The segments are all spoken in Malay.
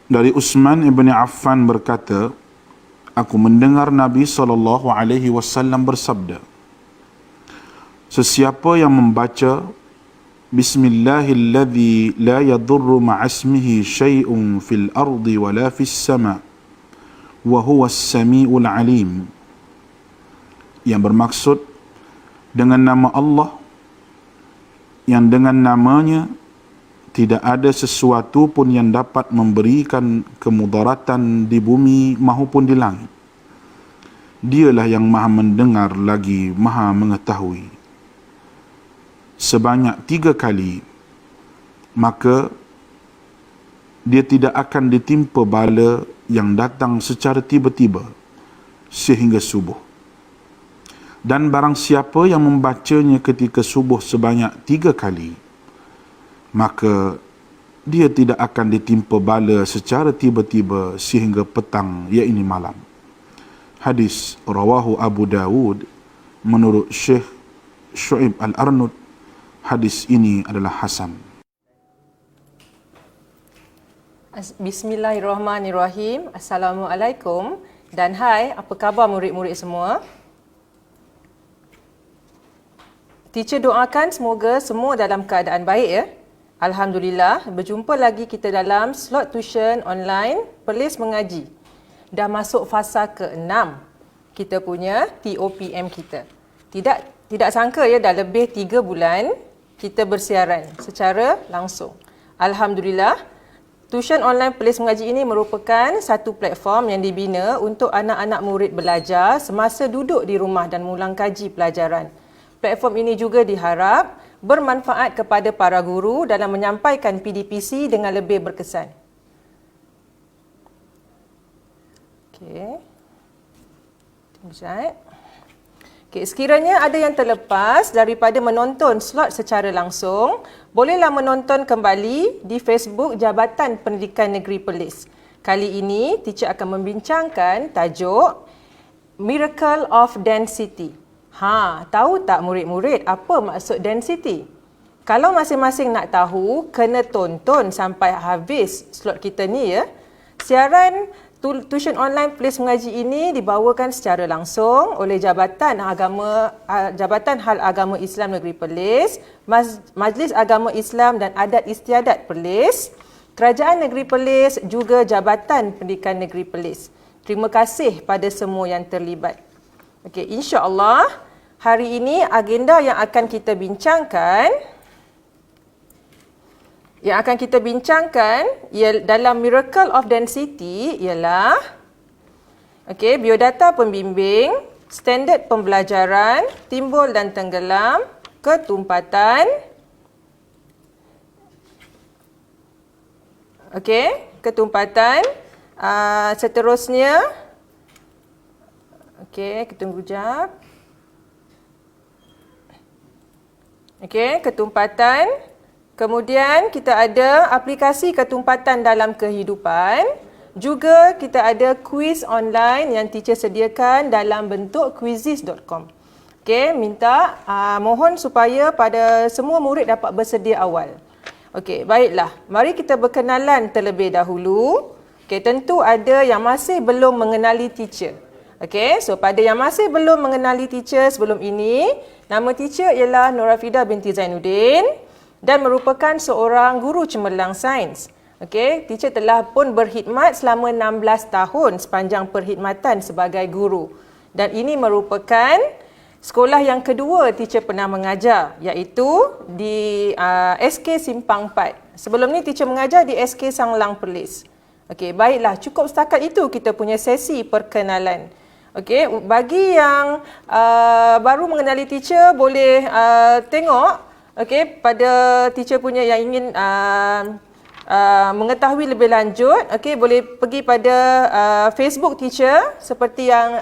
Dari Utsman ibn Affan berkata, aku mendengar Nabi SAW bersabda, sesiapa yang membaca Bismillahilladzi la yadurru ma'asmihi syai'un fil ardi wala fis sama' wa huwas sami'ul alim, yang bermaksud dengan nama Allah yang dengan namanya tidak ada sesuatu pun yang dapat memberikan kemudaratan di bumi maupun di langit. Dialah yang maha mendengar lagi maha mengetahui. Sebanyak 3 kali, maka dia tidak akan ditimpa bala yang datang secara tiba-tiba sehingga subuh. Dan barang siapa yang membacanya ketika subuh sebanyak 3 kali, maka dia tidak akan ditimpa bala secara tiba-tiba sehingga petang, iaitu malam. Hadis rawahu Abu Dawud menurut Syekh Syu'ib Al-Arnud. Hadis ini adalah hasan. Bismillahirrahmanirrahim. Assalamualaikum dan hai, apa khabar murid-murid semua? Teacher doakan semoga semua dalam keadaan baik ya. Alhamdulillah, berjumpa lagi kita dalam slot tuition online Perlis Mengaji. Dah masuk fasa ke-6 kita punya TOPM kita. Tidak sangka ya, dah lebih 3 bulan kita bersiaran secara langsung. Alhamdulillah, tuition online Perlis Mengaji ini merupakan satu platform yang dibina untuk anak-anak murid belajar semasa duduk di rumah dan mengulang kaji pelajaran. Platform ini juga diharap bermanfaat kepada para guru dalam menyampaikan PDPC dengan lebih berkesan. Okey. Tunggu sekejap. Okey, sekiranya ada yang terlepas daripada menonton slot secara langsung, bolehlah menonton kembali di Facebook Jabatan Pendidikan Negeri Perlis. Kali ini, teacher akan membincangkan tajuk Miracle of Density. Tahu tak murid-murid apa maksud density? Kalau masing-masing nak tahu, kena tonton sampai habis slot kita ni ya. Siaran tuition online Perlis Mengaji ini dibawakan secara langsung oleh Jabatan Hal Agama Islam Negeri Perlis, Majlis Agama Islam dan Adat Istiadat Perlis, Kerajaan Negeri Perlis, juga Jabatan Pendidikan Negeri Perlis. Terima kasih pada semua yang terlibat. Okey, insya-Allah hari ini agenda yang akan kita bincangkan dalam Miracle of Density ialah biodata pembimbing, standard pembelajaran, timbul dan tenggelam, ketumpatan, seterusnya, kita tunggu jap. Ketumpatan. Kemudian kita ada aplikasi ketumpatan dalam kehidupan. Juga kita ada kuis online yang teacher sediakan dalam bentuk quizizz.com. Mohon supaya pada semua murid dapat bersedia awal. Baiklah. Mari kita berkenalan terlebih dahulu. Tentu ada yang masih belum mengenali teacher. Pada yang masih belum mengenali teacher sebelum ini, nama teacher ialah Nurafidah binti Zainuddin dan merupakan seorang guru cemerlang sains. Teacher telah pun berkhidmat selama 16 tahun sepanjang perkhidmatan sebagai guru. Dan ini merupakan sekolah yang kedua teacher pernah mengajar, iaitu di SK Simpang 4. Sebelum ni teacher mengajar di SK Sanglang Perlis. Baiklah, cukup setakat itu kita punya sesi perkenalan. Bagi yang baru mengenali teacher, boleh tengok pada teacher punya yang ingin mengetahui lebih lanjut, boleh pergi pada Facebook teacher seperti yang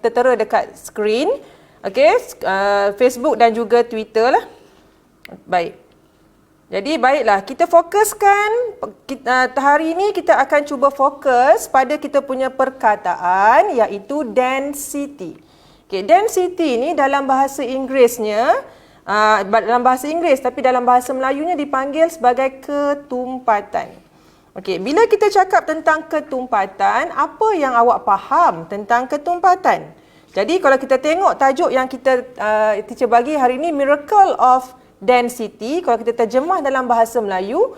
tertera dekat skrin. Facebook dan juga Twitter lah. Baik. Jadi baiklah, kita fokuskan hari ini kita akan cuba fokus pada kita punya perkataan iaitu density. Density ni dalam bahasa Inggerisnya tapi dalam bahasa Melayunya dipanggil sebagai ketumpatan. Okey, bila kita cakap tentang ketumpatan, apa yang awak faham tentang ketumpatan? Jadi kalau kita tengok tajuk yang kita teacher bagi hari ini, Miracle of Density, kalau kita terjemah dalam bahasa Melayu,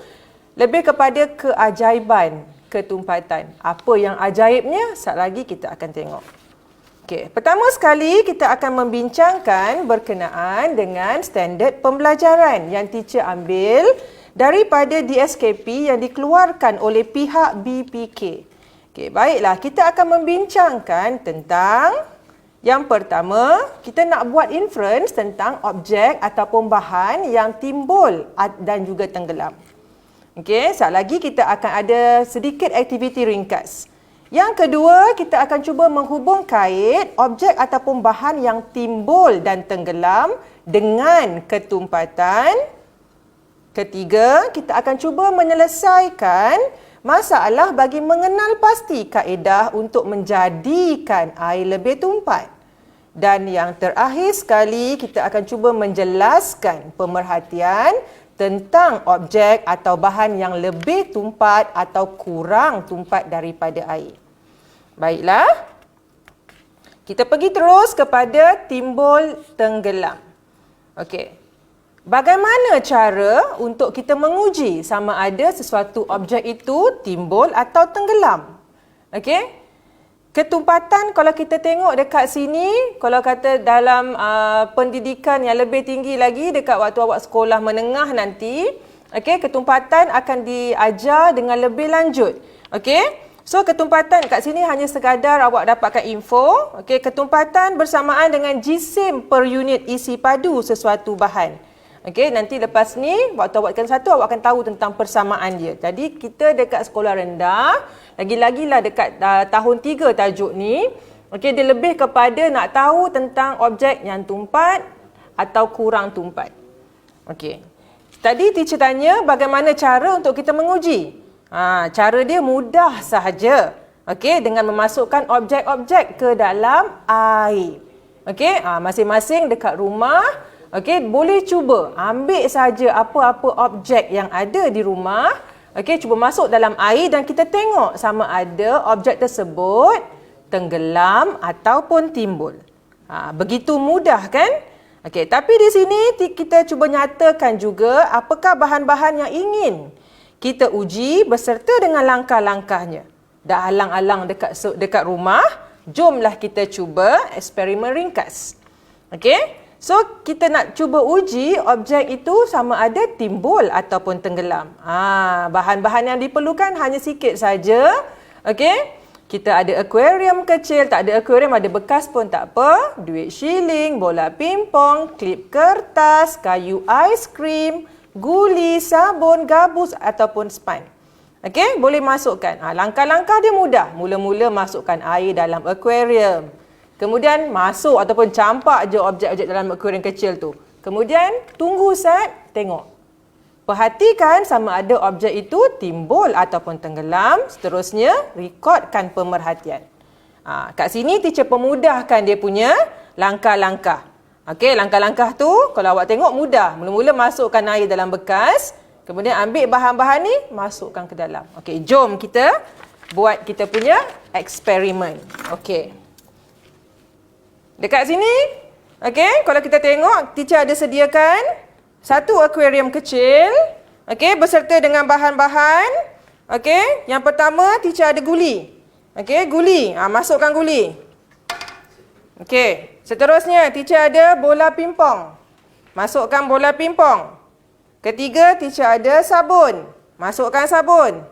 lebih kepada keajaiban ketumpatan. Apa yang ajaibnya? Sekejap lagi kita akan tengok. Okey, pertama sekali kita akan membincangkan berkenaan dengan standard pembelajaran yang teacher ambil daripada DSKP yang dikeluarkan oleh pihak BPK. Okey, baiklah, kita akan membincangkan tentang yang pertama, kita nak buat inference tentang objek ataupun bahan yang timbul dan juga tenggelam. Okey, sekejap lagi kita akan ada sedikit aktiviti ringkas. Yang kedua, kita akan cuba menghubung kait objek ataupun bahan yang timbul dan tenggelam dengan ketumpatan. Ketiga, kita akan cuba menyelesaikan masalah bagi mengenal pasti kaedah untuk menjadikan air lebih tumpat. Dan yang terakhir sekali, kita akan cuba menjelaskan pemerhatian tentang objek atau bahan yang lebih tumpat atau kurang tumpat daripada air. Baiklah, kita pergi terus kepada timbul tenggelam. Okey, bagaimana cara untuk kita menguji sama ada sesuatu objek itu timbul atau tenggelam? Okey, ketumpatan kalau kita tengok dekat sini, kalau kata dalam pendidikan yang lebih tinggi lagi dekat waktu awak sekolah menengah nanti, okey, ketumpatan akan diajar dengan lebih lanjut. Okey, so ketumpatan kat sini hanya sekadar awak dapatkan info. Okey, ketumpatan bersamaan dengan jisim per unit isi padu sesuatu bahan. Okey, nanti lepas ni waktu awak tekan satu, awak akan tahu tentang persamaan dia. Jadi kita dekat sekolah rendah, lagi-lagilah dekat tahun 3 tajuk ni, okey, dia lebih kepada nak tahu tentang objek yang tumpat atau kurang tumpat. Okey, tadi teacher tanya bagaimana cara untuk kita menguji. Cara dia mudah sahaja. Okey, dengan memasukkan objek-objek ke dalam air. Okey, masing-masing dekat rumah, okey, boleh cuba ambil saja apa-apa objek yang ada di rumah. Okey, cuba masuk dalam air dan kita tengok sama ada objek tersebut tenggelam ataupun timbul. Begitu mudah kan? Okey, tapi di sini kita cuba nyatakan juga apakah bahan-bahan yang ingin kita uji beserta dengan langkah-langkahnya. Dah alang-alang dekat rumah, jomlah kita cuba eksperimen ringkas. Okey? So, kita nak cuba uji objek itu sama ada timbul ataupun tenggelam. Bahan-bahan yang diperlukan hanya sikit saja. Okey? Kita ada akuarium kecil, tak ada akuarium, ada bekas pun tak apa. Duit shilling, bola pimpong, klip kertas, kayu aiskrim, guli, sabun, gabus ataupun span. Okey? Boleh masukkan. Langkah-langkah dia mudah. Mula-mula masukkan air dalam akuarium. Kemudian masuk ataupun campak je objek-objek dalam akuarium kecil tu. Kemudian tunggu set, tengok. Perhatikan sama ada objek itu timbul ataupun tenggelam. Seterusnya, rekodkan pemerhatian. Kat sini teacher pemudahkan dia punya langkah-langkah. Okey, langkah-langkah tu kalau awak tengok mudah. Mula-mula masukkan air dalam bekas. Kemudian ambil bahan-bahan ni, masukkan ke dalam. Okey, jom kita buat kita punya eksperimen. Okey. Dekat sini, okey, kalau kita tengok, teacher ada sediakan satu akuarium kecil, okey, beserta dengan bahan-bahan. Okey, yang pertama teacher ada guli. Okey, guli. Masukkan guli. Okey, seterusnya teacher ada bola pimpong. Masukkan bola pimpong. Ketiga, teacher ada sabun. Masukkan sabun.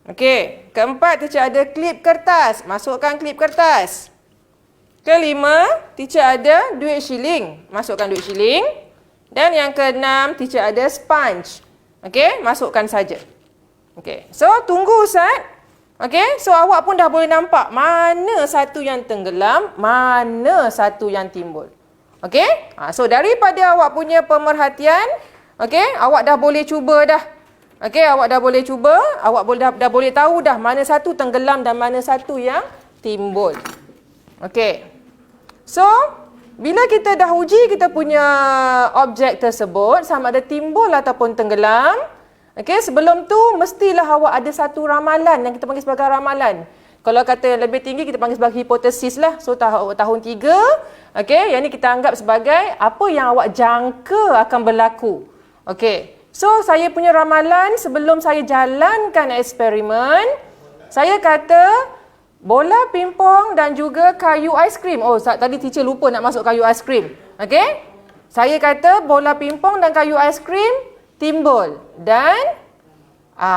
Okey, keempat teacher ada klip kertas. Masukkan klip kertas. Kelima, teacher ada duit shilling. Masukkan duit shilling. Dan yang keenam, teacher ada sponge. Okey, masukkan saja. Okey, so tunggu Ustaz. Okey, so awak pun dah boleh nampak mana satu yang tenggelam, mana satu yang timbul. Okey, so daripada awak punya pemerhatian, okey, awak dah boleh cuba dah. Okey, awak dah boleh cuba, awak dah boleh tahu dah mana satu tenggelam dan mana satu yang timbul. Okey. So, bila kita dah uji kita punya objek tersebut sama ada timbul ataupun tenggelam, Okey, sebelum tu mestilah awak ada satu ramalan yang kita panggil sebagai ramalan. Kalau kata yang lebih tinggi kita panggil sebagai hipotesis lah. So tahun 3, okey, yang ni kita anggap sebagai apa yang awak jangka akan berlaku. Okey. So saya punya ramalan sebelum saya jalankan eksperimen, saya kata bola pingpong dan juga kayu aiskrim. Oh, tadi teacher lupa nak masuk kayu aiskrim. Okey? Saya kata bola pingpong dan kayu aiskrim timbul dan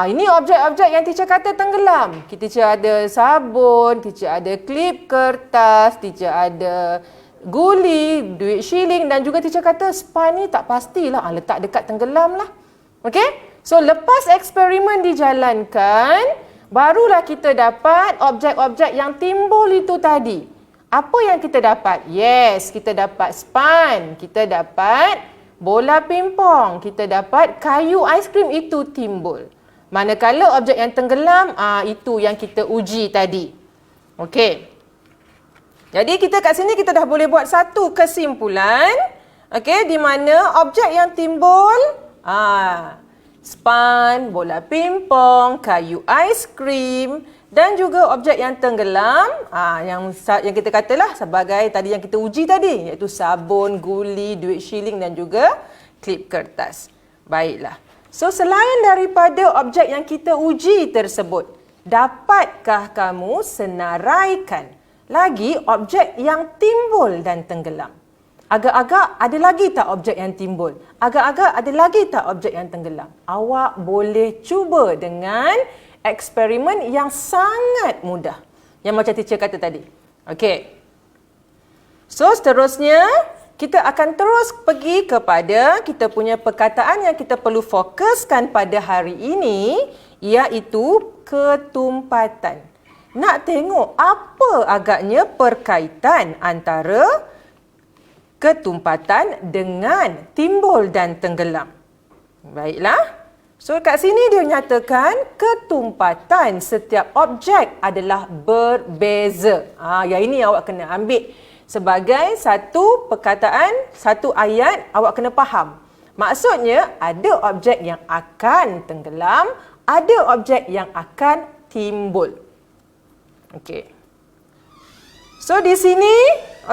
ini objek-objek yang teacher kata tenggelam. Teacher ada sabun, teacher ada klip kertas, teacher ada guli, duit shilling dan juga teacher kata span ni tak pastilah, letak dekat tenggelam lah. Okey? So lepas eksperimen dijalankan, barulah kita dapat objek-objek yang timbul itu tadi. Apa yang kita dapat? Yes, kita dapat span, kita dapat bola pingpong, kita dapat kayu aiskrim itu timbul. Manakala objek yang tenggelam, itu yang kita uji tadi. Okey. Jadi kita kat sini kita dah boleh buat satu kesimpulan. Okey, di mana objek yang timbul, span, bola pingpong, kayu aiskrim dan juga objek yang tenggelam, yang kita katalah sebagai tadi yang kita uji tadi, iaitu sabun, guli, duit shilling dan juga klip kertas. Baiklah. So, selain daripada objek yang kita uji tersebut, dapatkah kamu senaraikan lagi objek yang timbul dan tenggelam? Agak-agak ada lagi tak objek yang timbul? Agak-agak ada lagi tak objek yang tenggelam? Awak boleh cuba dengan eksperimen yang sangat mudah. Yang macam teacher kata tadi. Okey. So, seterusnya, kita akan terus pergi kepada kita punya perkataan yang kita perlu fokuskan pada hari ini, iaitu ketumpatan. Nak tengok apa agaknya perkaitan antara ketumpatan dengan timbul dan tenggelam. Baiklah. So kat sini dia nyatakan ketumpatan setiap objek adalah berbeza. Yang ini awak kena ambil sebagai satu perkataan, satu ayat awak kena faham. Maksudnya ada objek yang akan tenggelam, ada objek yang akan timbul. Okey. So di sini,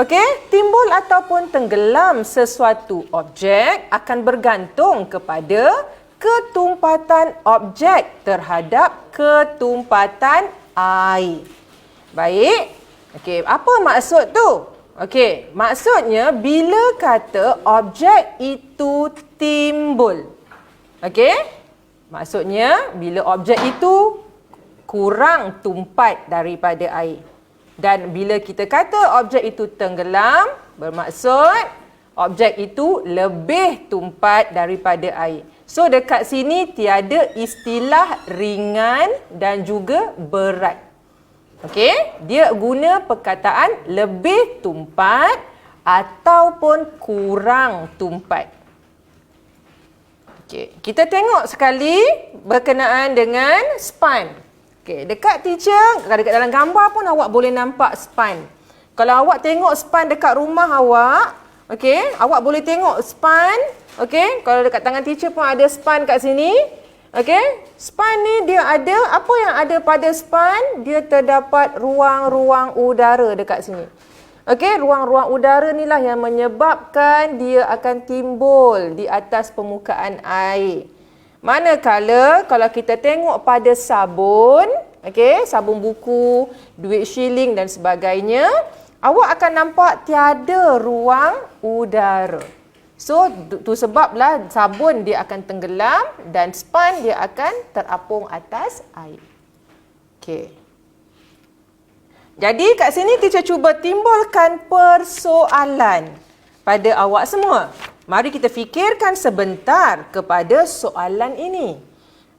okey, timbul ataupun tenggelam sesuatu objek akan bergantung kepada ketumpatan objek terhadap ketumpatan air. Baik. Okey, apa maksud tu? Okey, maksudnya bila kata objek itu timbul. Okey? Maksudnya bila objek itu kurang tumpat daripada air. Dan bila kita kata objek itu tenggelam, bermaksud objek itu lebih tumpat daripada air. So dekat sini tiada istilah ringan dan juga berat. Okey, dia guna perkataan lebih tumpat ataupun kurang tumpat. Okey, kita tengok sekali berkenaan dengan span. Okey, dekat teacher, dekat dalam gambar pun awak boleh nampak span. Kalau awak tengok span dekat rumah awak, okey, awak boleh tengok span, okey, kalau dekat tangan teacher pun ada span kat sini. Okey, span ni dia ada, apa yang ada pada span? Dia terdapat ruang-ruang udara dekat sini. Okey, ruang-ruang udara ni lah yang menyebabkan dia akan timbul di atas permukaan air. Manakala kalau kita tengok pada sabun, okey, sabun buku, duit shilling dan sebagainya, awak akan nampak tiada ruang udara. So, tu sebablah sabun dia akan tenggelam dan span dia akan terapung atas air. Okey. Jadi kat sini teacher cuba timbulkan persoalan pada awak semua. Mari kita fikirkan sebentar kepada soalan ini.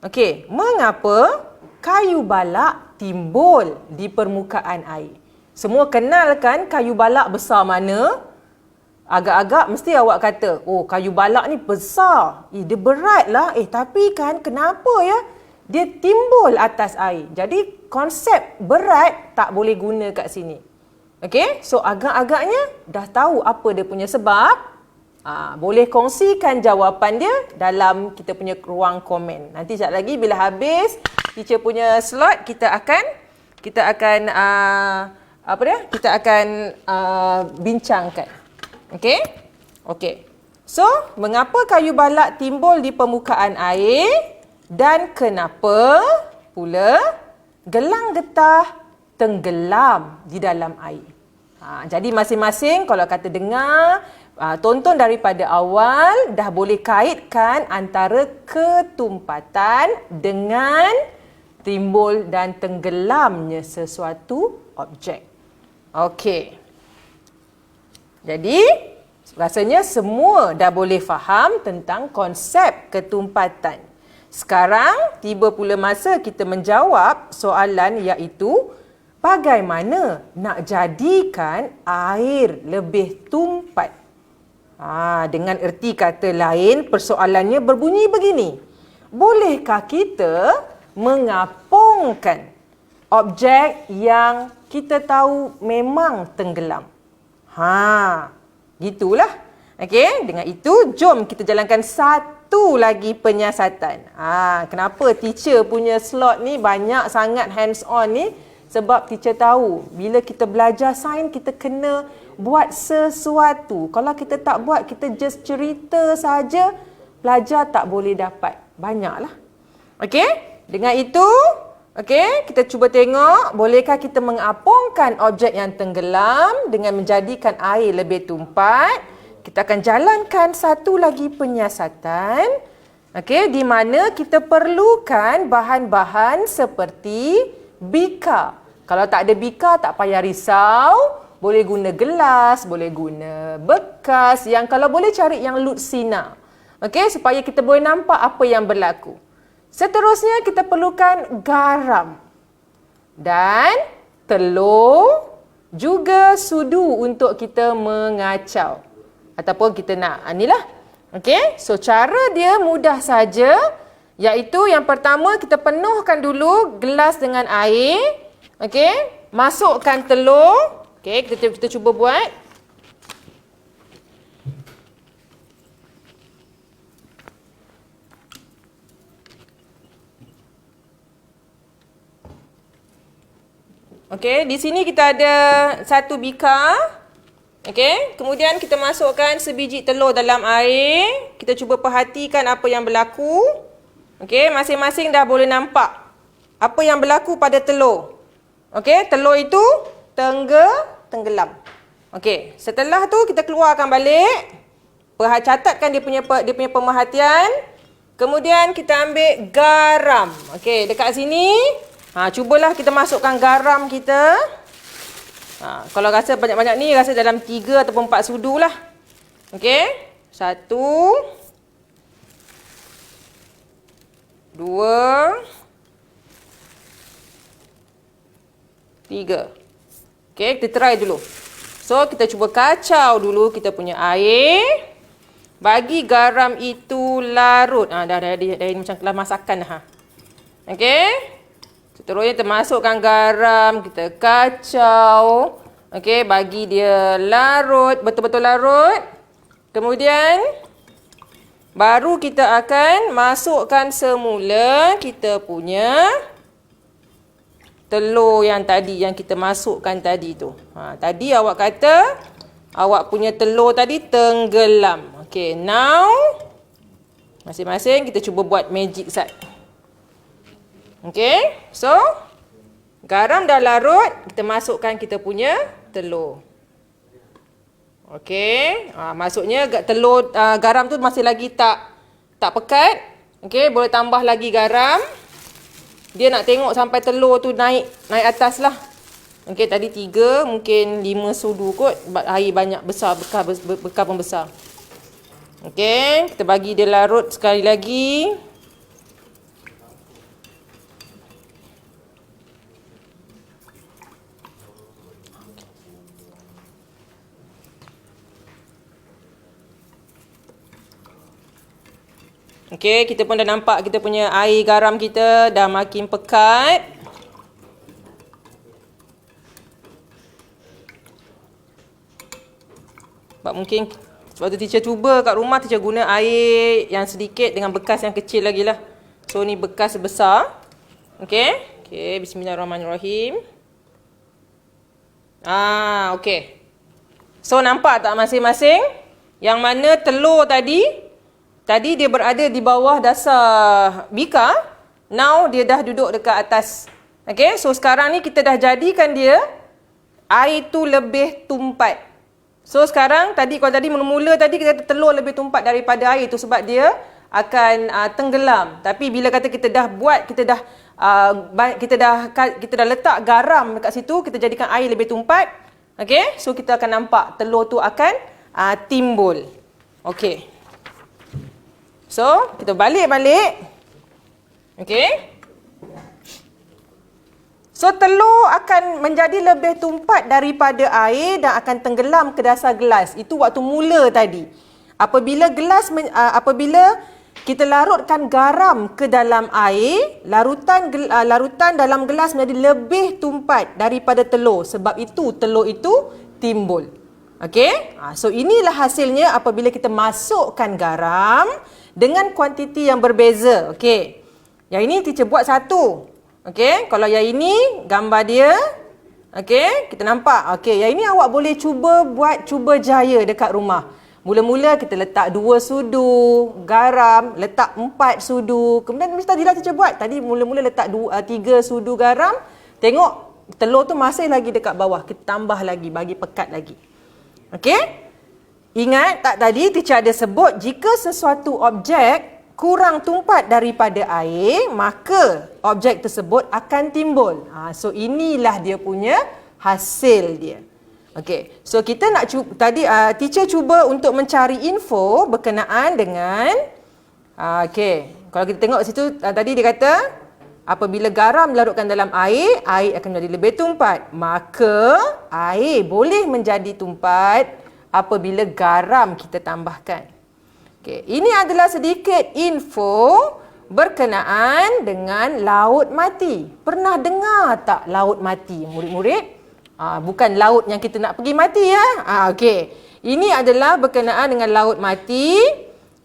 Okey, mengapa kayu balak timbul di permukaan air? Semua kenal kan kayu balak besar mana? Agak-agak mesti awak kata, oh kayu balak ni besar. Dia berat lah. Tapi kan kenapa ya? Dia timbul atas air. Jadi konsep berat tak boleh guna kat sini. Okey? So agak-agaknya dah tahu apa dia punya sebab. Boleh kongsikan jawapan dia dalam kita punya ruang komen. Nanti sekejap lagi bila habis teacher punya slot, kita akan bincangkan. Okey? Okey. So, mengapa kayu balak timbul di permukaan air dan kenapa pula gelang getah tenggelam di dalam air? Jadi masing-masing kalau kata dengar, tonton daripada awal, dah boleh kaitkan antara ketumpatan dengan timbul dan tenggelamnya sesuatu objek. Okey. Jadi, rasanya semua dah boleh faham tentang konsep ketumpatan. Sekarang, tiba pula masa kita menjawab soalan iaitu bagaimana nak jadikan air lebih tumpat. Dengan erti kata lain, persoalannya berbunyi begini. Bolehkah kita mengapungkan objek yang kita tahu memang tenggelam? Gitulah. Okey, dengan itu jom kita jalankan satu lagi penyiasatan. Kenapa teacher punya slot ni banyak sangat hands on ni? Sebab teacher tahu bila kita belajar sains kita kena buat sesuatu. Kalau kita tak buat, kita just cerita saja, pelajar tak boleh dapat. Banyaklah. Okey? Dengan itu, okey, kita cuba tengok bolehkah kita mengapungkan objek yang tenggelam dengan menjadikan air lebih tumpat. Kita akan jalankan satu lagi penyiasatan. Okey, di mana kita perlukan bahan-bahan seperti bika. Kalau tak ada bika, tak payah risau. Boleh guna gelas, boleh guna bekas. Yang kalau boleh cari yang lut sinar. Okey, supaya kita boleh nampak apa yang berlaku. Seterusnya kita perlukan garam. Dan telur, juga sudu untuk kita mengacau. Ataupun kita nak, inilah. Okey, so cara dia mudah saja. Iaitu yang pertama kita penuhkan dulu gelas dengan air. Okey, masukkan telur. Okey, kita cuba buat. Okey, di sini kita ada satu bika. Okey, kemudian kita masukkan sebiji telur dalam air. Kita cuba perhatikan apa yang berlaku. Okey, masing-masing dah boleh nampak apa yang berlaku pada telur. Okey, telur itu tenggelam. Okey, setelah tu kita keluarkan balik. Catatkan dia punya pemerhatian. Kemudian kita ambil garam. Okey, dekat sini, cubalah kita masukkan garam kita. Kalau rasa banyak-banyak ni, rasa dalam 3 ataupun 4 sudu lah. Okey, 1 2 3. Okey, kita try dulu. So, kita cuba kacau dulu kita punya air. Bagi garam itu larut. Dah macam kelas masakan dah. Okey. Seterusnya kita masukkan garam, kita kacau. Okey, bagi dia larut, betul-betul larut. Kemudian baru kita akan masukkan semula kita punya telur yang tadi, yang kita masukkan tadi tu. Tadi awak kata awak punya telur tadi tenggelam. Okay, now masing-masing kita cuba buat magic side. Okay, so garam dah larut, kita masukkan kita punya telur. Okey, maksudnya telur garam tu masih lagi tak pekat. Okey, boleh tambah lagi garam. Dia nak tengok sampai telur tu naik atas lah. Okey, tadi 3, mungkin 5 sudu kot. Air banyak besar, bekal pun besar. Okey, kita bagi dia larut sekali lagi. Okey, kita pun dah nampak kita punya air garam kita dah makin pekat. Sebab mungkin Sebab tu teacher cuba kat rumah, teacher guna air yang sedikit dengan bekas yang kecil lagi lah. So ni bekas besar. Okey. Okey, bismillahirrahmanirrahim. Okey. So nampak tak masing-masing? Yang mana telur tadi dia berada di bawah dasar bika. Now dia dah duduk dekat atas. Okey, so sekarang ni kita dah jadikan dia air tu lebih tumpat. So sekarang kalau tadi mula-mula tadi kita kata telur lebih tumpat daripada air tu sebab dia akan tenggelam. Tapi bila kata kita dah buat, kita dah letak garam dekat situ, kita jadikan air lebih tumpat. Okey, so kita akan nampak telur tu akan timbul. Okey. So kita balik. Okey. So telur akan menjadi lebih tumpat daripada air dan akan tenggelam ke dasar gelas. Itu waktu mula tadi. Apabila kita larutkan garam ke dalam air, larutan dalam gelas menjadi lebih tumpat daripada telur. Sebab itu telur itu timbul. Okey? So inilah hasilnya apabila kita masukkan garam dengan kuantiti yang berbeza. Okey. Yang ini teacher buat satu. Okey, kalau yang ini gambar dia. Okey, kita nampak. Okey, yang ini awak boleh cuba jaya dekat rumah. Mula-mula kita letak 2 sudu garam, letak 4 sudu. Kemudian tadilah teacher buat. Tadi mula-mula letak 3 sudu garam. Tengok telur tu masih lagi dekat bawah. Kita tambah lagi, bagi pekat lagi. Okey? Ingat tak tadi teacher ada sebut jika sesuatu objek kurang tumpat daripada air, maka objek tersebut akan timbul. So inilah dia punya hasil dia. Okey. So kita nak teacher cuba untuk mencari info berkenaan dengan okey. Kalau kita tengok situ tadi dia kata apabila garam dilarutkan dalam air akan menjadi lebih tumpat. Maka air boleh menjadi tumpat apabila garam kita tambahkan. Okay. Ini adalah sedikit info berkenaan dengan laut mati. Pernah dengar tak laut mati, murid-murid? Bukan laut yang kita nak pergi mati ya. Okey. Ini adalah berkenaan dengan laut mati.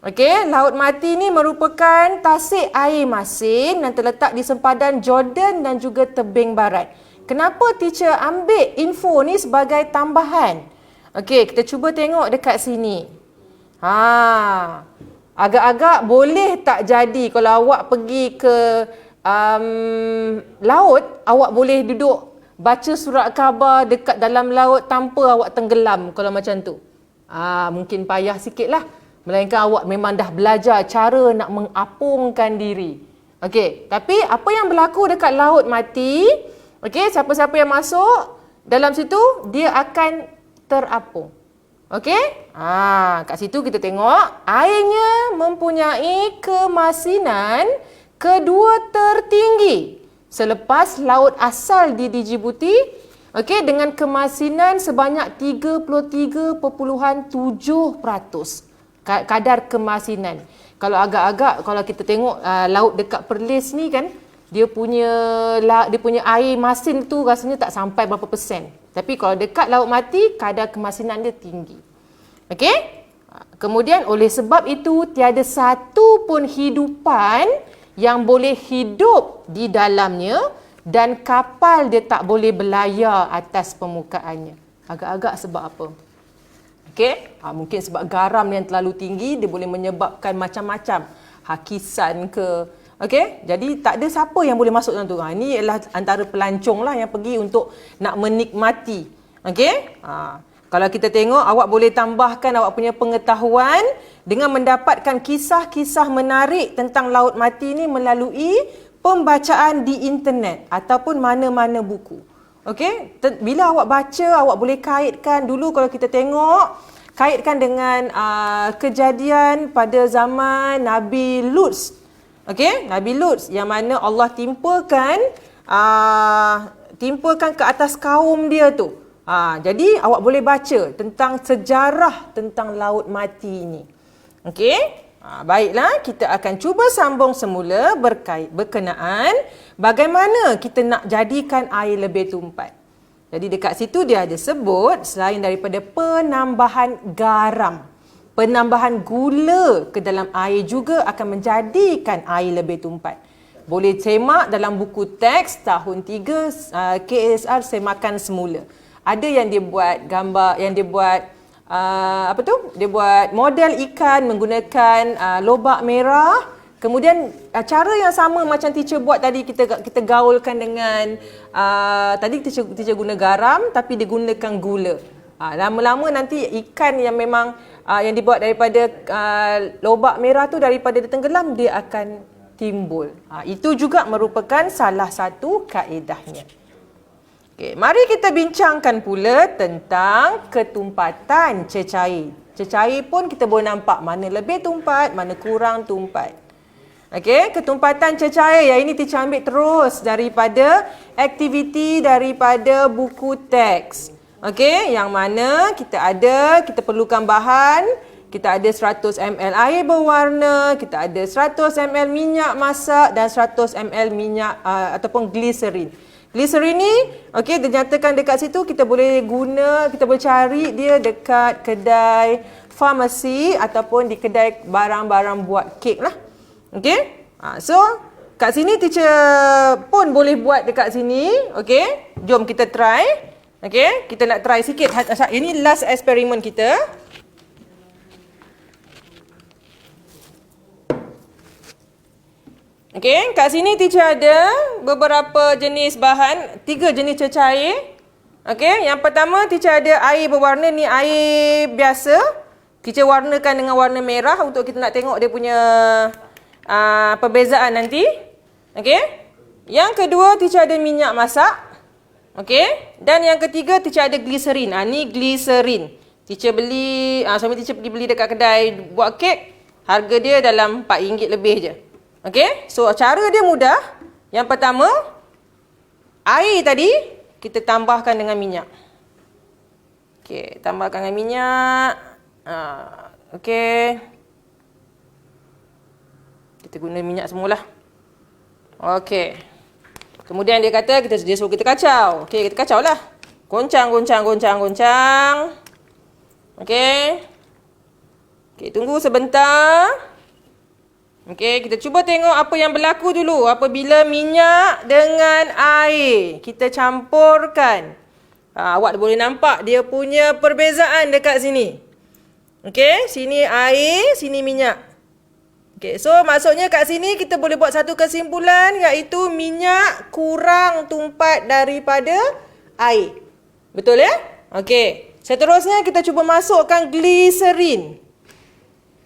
Okey, laut mati ni merupakan tasik air masin yang terletak di sempadan Jordan dan juga tebing barat. Kenapa teacher ambil info ni sebagai tambahan? Okey, kita cuba tengok dekat sini. Agak-agak boleh tak jadi kalau awak pergi ke laut, awak boleh duduk baca surat khabar dekat dalam laut tanpa awak tenggelam kalau macam tu. Mungkin payah sikit lah. Melainkan awak memang dah belajar cara nak mengapungkan diri. Okey, tapi apa yang berlaku dekat laut mati, okey, siapa-siapa yang masuk dalam situ, dia akan terapung. Okey? Kat situ kita tengok airnya mempunyai kemasinan kedua tertinggi selepas laut asal di Djibouti. Okey, dengan kemasinan sebanyak 33.7%. Kadar kemasinan. Kalau agak-agak kalau kita tengok laut dekat Perlis ni kan, dia punya air masin tu rasanya tak sampai berapa persen. Tapi kalau dekat laut mati, kadar kemasinan dia tinggi. Okey? Kemudian oleh sebab itu, tiada satu pun hidupan yang boleh hidup di dalamnya dan kapal dia tak boleh berlayar atas permukaannya. Agak-agak sebab apa? Okey? Mungkin sebab garam yang terlalu tinggi, dia boleh menyebabkan macam-macam. Hakisan ke. Okey? Jadi tak ada siapa yang boleh masuk dalam tu. Ini adalah antara pelancong lah yang pergi untuk nak menikmati. Okey? Kalau kita tengok, awak boleh tambahkan awak punya pengetahuan dengan mendapatkan kisah-kisah menarik tentang laut mati ni melalui pembacaan di internet ataupun mana-mana buku. Okey? Bila awak baca, awak boleh kaitkan. Dulu kalau kita tengok, kaitkan dengan kejadian pada zaman Nabi Lut. Okey, Nabi Lut yang mana Allah timpakan ke atas kaum dia tu. Jadi awak boleh baca tentang sejarah tentang laut mati ini. Okey? Baiklah, kita akan cuba sambung semula berkenaan bagaimana kita nak jadikan air lebih tumpat. Jadi dekat situ dia ada sebut selain daripada penambahan garam. Penambahan gula ke dalam air juga akan menjadikan air lebih tumpat. Boleh semak dalam buku teks tahun 3 KSR Semakan Semula. Ada yang dia buat gambar, yang dia buat dia buat model ikan menggunakan lobak merah. Kemudian cara yang sama macam teacher buat tadi, kita gaulkan dengan tadi teacher guna garam tapi dia gunakan gula. Lama-lama nanti ikan yang memang yang dibuat daripada lobak merah tu, daripada dia tenggelam, dia akan timbul. Itu juga merupakan salah satu kaedahnya. Okay, mari kita bincangkan pula tentang ketumpatan cecair. Cecair pun kita boleh nampak mana lebih tumpat, mana kurang tumpat. Okey, ketumpatan cecair yang ini teacher ambil terus daripada aktiviti daripada buku teks. Okey, yang mana kita perlukan bahan, kita ada 100 ml air berwarna, kita ada 100 ml minyak masak dan 100 ml minyak ataupun gliserin. Gliserin ni, okey, dinyatakan dekat situ kita boleh cari dia dekat kedai farmasi ataupun di kedai barang-barang buat kek lah. Okey? So kat sini teacher pun boleh buat dekat sini. Okey? Jom kita try. Okey, kita nak try sikit. Ini last eksperimen kita. Okey, kat sini teacher ada beberapa jenis bahan, 3 jenis cecair. Okey, yang pertama teacher ada air berwarna, ni air biasa. Teacher warnakan dengan warna merah untuk kita nak tengok dia punya perbezaan nanti. Okey. Yang kedua teacher ada minyak masak. Okey, dan yang ketiga teacher ada gliserin. Ni gliserin. Teacher beli, suami teacher pergi beli dekat kedai buat kek. Harga dia dalam RM4 lebih je. Okey, so cara dia mudah. Yang pertama, air tadi kita tambahkan dengan minyak. Okey, tambahkan dengan minyak. Okey. Kita guna minyak semualah. Okey. Kemudian dia kata dia suruh kita kacau. Okey, kita kacau lah. Goncang. Okey. Okey, tunggu sebentar. Okey, kita cuba tengok apa yang berlaku dulu apabila minyak dengan air kita campurkan. Awak boleh nampak dia punya perbezaan dekat sini. Okey, sini air, sini minyak. Okay, so maksudnya kat sini kita boleh buat satu kesimpulan, iaitu minyak kurang tumpat daripada air. Betul ya? Okey. Seterusnya kita cuba masukkan gliserin.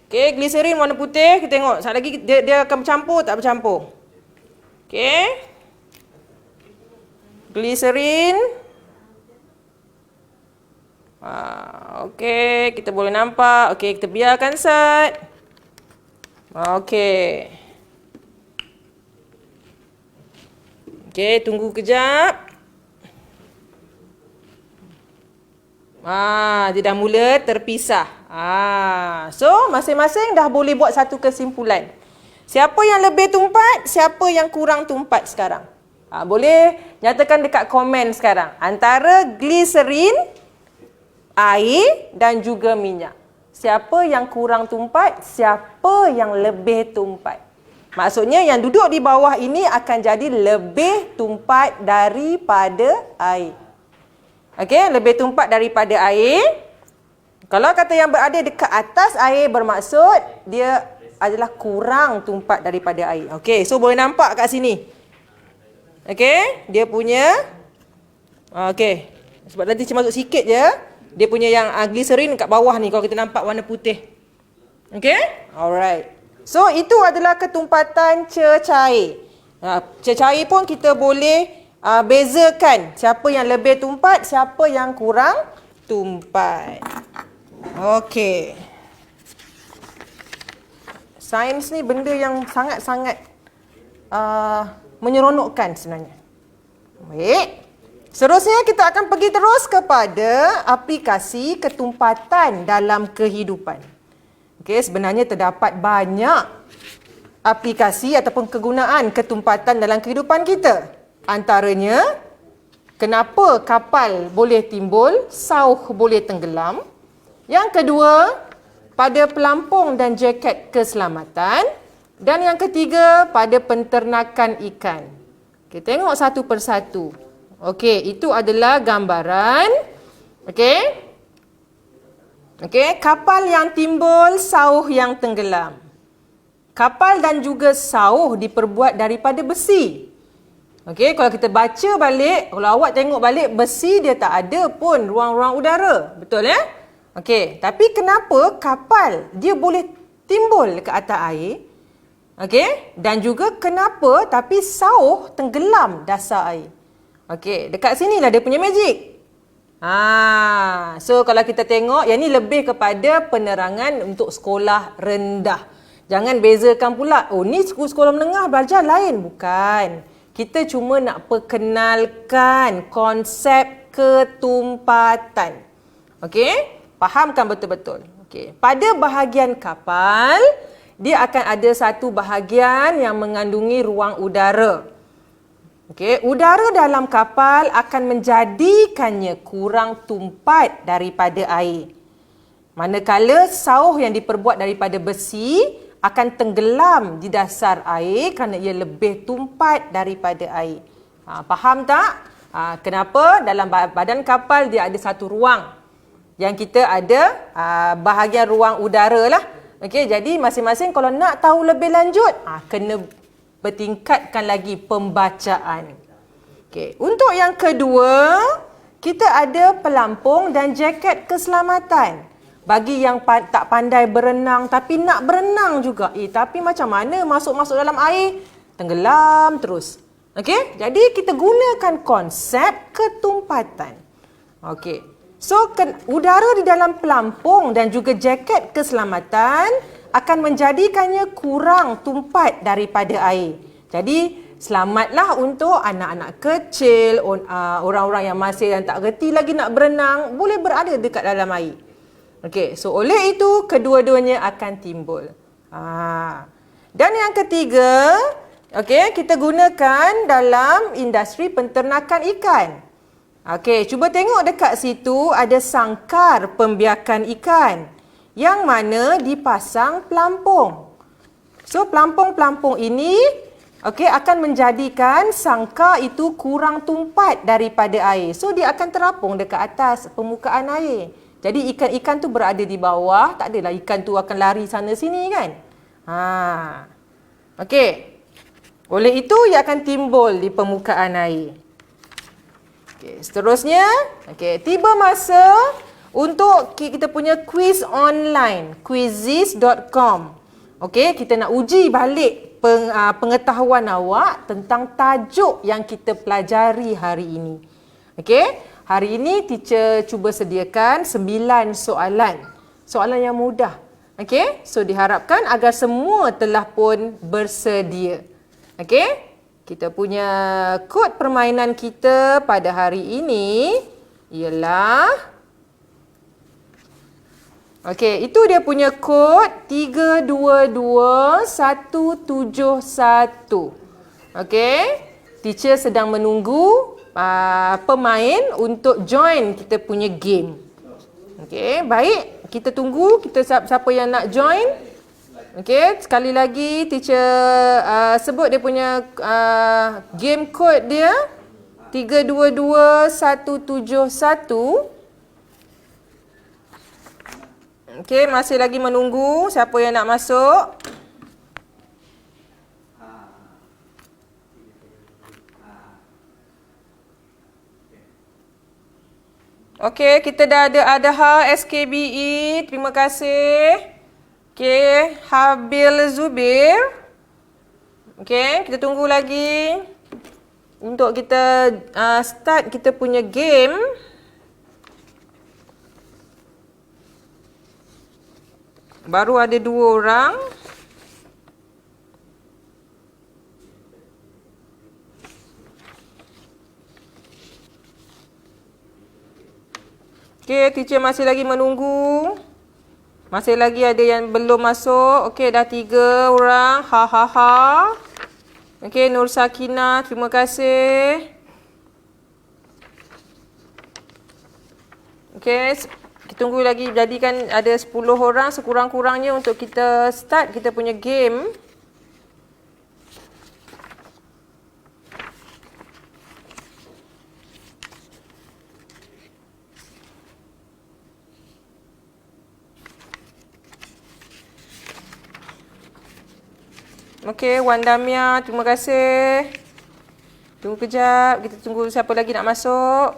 Okey, gliserin warna putih. Kita tengok sekali lagi dia akan bercampur tak bercampur. Okey. Gliserin. Okey, kita boleh nampak. Okey, kita biarkan set. Okey. Okey, tunggu kejap. Dia dah mula terpisah. So masing-masing dah boleh buat satu kesimpulan. Siapa yang lebih tumpat, siapa yang kurang tumpat sekarang? Boleh nyatakan dekat komen sekarang. Antara gliserin, air dan juga minyak. Siapa yang kurang tumpat, siapa yang lebih tumpat. Maksudnya yang duduk di bawah ini akan jadi lebih tumpat daripada air. Okey, lebih tumpat daripada air. Kalau kata yang berada dekat atas air bermaksud dia adalah kurang tumpat daripada air. Okey, so boleh nampak kat sini. Okey, dia punya. Okey, sebab nanti cuma masuk sikit je. Dia punya yang gliserin kat bawah ni kalau kita nampak warna putih. Okey? Alright. So itu adalah ketumpatan cecair. Cecair pun kita boleh bezakan siapa yang lebih tumpat, siapa yang kurang tumpat. Okey. Sains ni benda yang sangat-sangat menyeronokkan sebenarnya. Baik. Seterusnya kita akan pergi terus kepada aplikasi ketumpatan dalam kehidupan. Okey, sebenarnya terdapat banyak aplikasi ataupun kegunaan ketumpatan dalam kehidupan kita. Antaranya, kenapa kapal boleh timbul, sauh boleh tenggelam. Yang kedua, pada pelampung dan jaket keselamatan. Dan yang ketiga, pada penternakan ikan. Okey, tengok satu persatu. Okey, itu adalah gambaran. Okey. Okey, kapal yang timbul, sauh yang tenggelam. Kapal dan juga sauh diperbuat daripada besi. Okey, kalau kita baca balik, kalau awak tengok balik, besi dia tak ada pun ruang-ruang udara. Betul ya? Okey, tapi kenapa kapal dia boleh timbul ke atas air? Okey, dan juga kenapa tapi sauh tenggelam dasar air? Okey, dekat sinilah dia punya magic. So kalau kita tengok, yang ni lebih kepada penerangan untuk sekolah rendah. Jangan bezakan pula, oh ni sekolah menengah belajar lain. Bukan. Kita cuma nak perkenalkan konsep ketumpatan. Okey? Fahamkan betul-betul. Okey. Pada bahagian kapal, dia akan ada satu bahagian yang mengandungi ruang udara. Okey, udara dalam kapal akan menjadikannya kurang tumpat daripada air. Manakala sauh yang diperbuat daripada besi akan tenggelam di dasar air kerana ia lebih tumpat daripada air. Faham tak? Kenapa dalam badan kapal dia ada satu ruang yang kita ada bahagian ruang udara lah. Okey, jadi masing-masing kalau nak tahu lebih lanjut, kena bertingkatkan lagi pembacaan. Okey, untuk yang kedua, kita ada pelampung dan jaket keselamatan. Bagi yang tak pandai berenang tapi nak berenang juga. Tapi macam mana masuk-masuk dalam air? Tenggelam terus. Okey, jadi kita gunakan konsep ketumpatan. Okey. So, udara di dalam pelampung dan juga jaket keselamatan akan menjadikannya kurang tumpat daripada air. Jadi, selamatlah untuk anak-anak kecil, orang-orang yang masih tak reti lagi nak berenang, boleh berada dekat dalam air. Okey, so oleh itu, kedua-duanya akan timbul. Dan yang ketiga, okey, kita gunakan dalam industri penternakan ikan. Okey, cuba tengok dekat situ ada sangkar pembiakan ikan yang mana dipasang pelampung. So, pelampung-pelampung ini akan menjadikan sangkar itu kurang tumpat daripada air. So, dia akan terapung dekat atas permukaan air. Jadi, ikan-ikan tu berada di bawah. Tak adalah ikan tu akan lari sana sini kan? Okey. Oleh itu, ia akan timbul di permukaan air. Okay, seterusnya, tiba masa untuk kita punya quiz online, quizizz.com. Okey, kita nak uji balik pengetahuan awak tentang tajuk yang kita pelajari hari ini. Okey, hari ini teacher cuba sediakan 9 soalan. Soalan yang mudah. Okey, so diharapkan agar semua telah pun bersedia. Okey? Kita punya kod permainan kita pada hari ini ialah itu dia punya kod 322171. Teacher sedang menunggu pemain untuk join kita punya game. Baik, kita tunggu siapa yang nak join. Sekali lagi teacher sebut dia punya game code dia 322171. Masih lagi menunggu siapa yang nak masuk. Kita dah ada Adha SKBE, terima kasih. Habil Zubir. Kita tunggu lagi untuk kita start kita punya game. Baru ada 2 orang. Teacher masih lagi menunggu. Masih lagi ada yang belum masuk. Dah 3 orang. Nur Sakina, terima kasih. tunggu lagi, jadikan ada 10 orang sekurang-kurangnya untuk kita start kita punya game. Okey, Wan Damia, terima kasih. Tunggu kejap, kita tunggu siapa lagi nak masuk.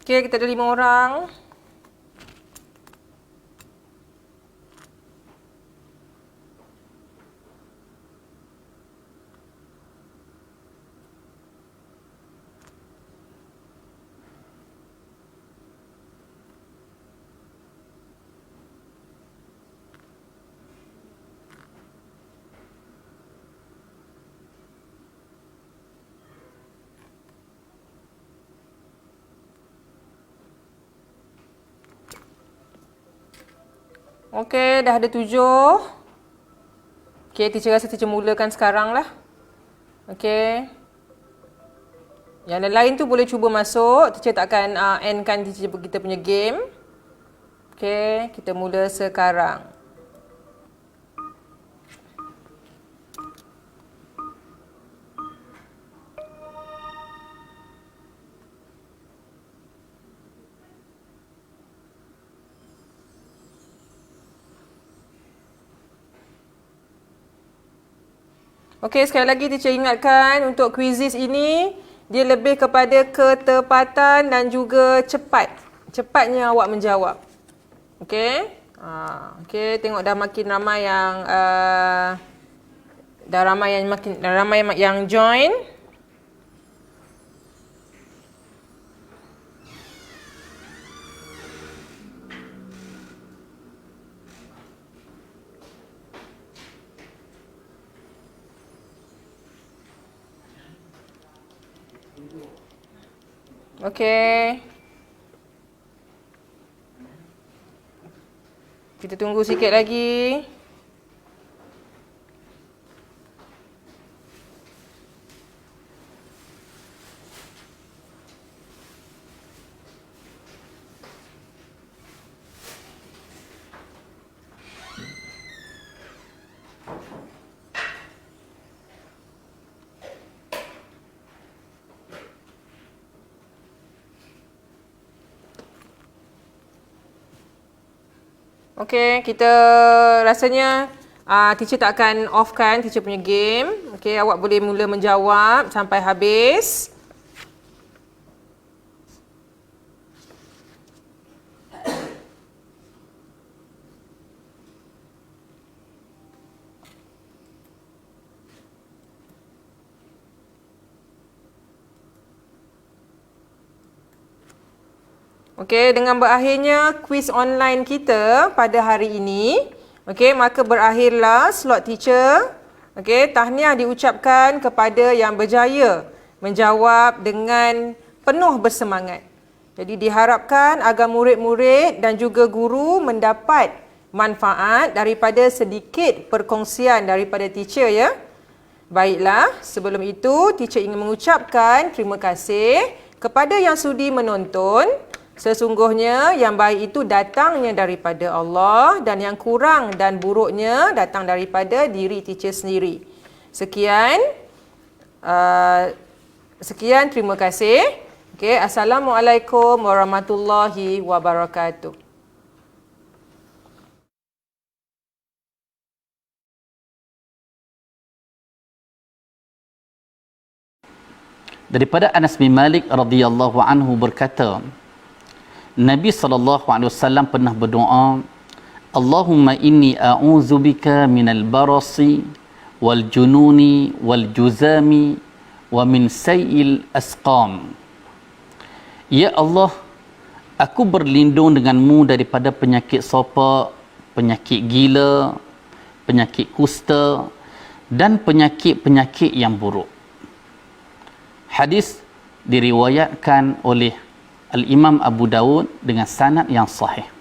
Okey, kita ada 5 orang. Okey, dah ada 7. Okey, teacher rasa teacher mulakan sekarang lah. Okey. Yang lain tu boleh cuba masuk. Teacher tak akan endkan kita punya game. Okey, kita mula sekarang. Okey, sekali lagi teacher ingatkan untuk quizzes ini dia lebih kepada ketepatan dan juga cepat. Cepatnya awak menjawab. Okey? Okey, tengok dah makin ramai yang makin ramai yang join. Okey. Kita tunggu sikit lagi. Okey, kita rasanya teacher tak akan offkan teacher punya game. Okey, awak boleh mula menjawab sampai habis. Okey, dengan berakhirnya kuis online kita pada hari ini, okey, maka berakhirlah slot teacher. Okey, tahniah diucapkan kepada yang berjaya menjawab dengan penuh bersemangat. Jadi diharapkan agar murid-murid dan juga guru mendapat manfaat daripada sedikit perkongsian daripada teacher ya. Baiklah, sebelum itu teacher ingin mengucapkan terima kasih kepada yang sudi menonton. Sesungguhnya yang baik itu datangnya daripada Allah dan yang kurang dan buruknya datang daripada diri teacher sendiri. Sekian, terima kasih. Okay, Assalamualaikum warahmatullahi wabarakatuh. Daripada Anas bin Malik radhiyallahu anhu berkata, Nabi SAW pernah berdoa, Allahumma inni a'udzubika minal barasi wal jununi wal juzami wa min sayil asqam. Ya Allah, aku berlindung denganmu daripada penyakit sopak, penyakit gila, penyakit kusta dan penyakit-penyakit yang buruk. Hadis diriwayatkan oleh Al-Imam Abu Daud dengan sanad yang sahih.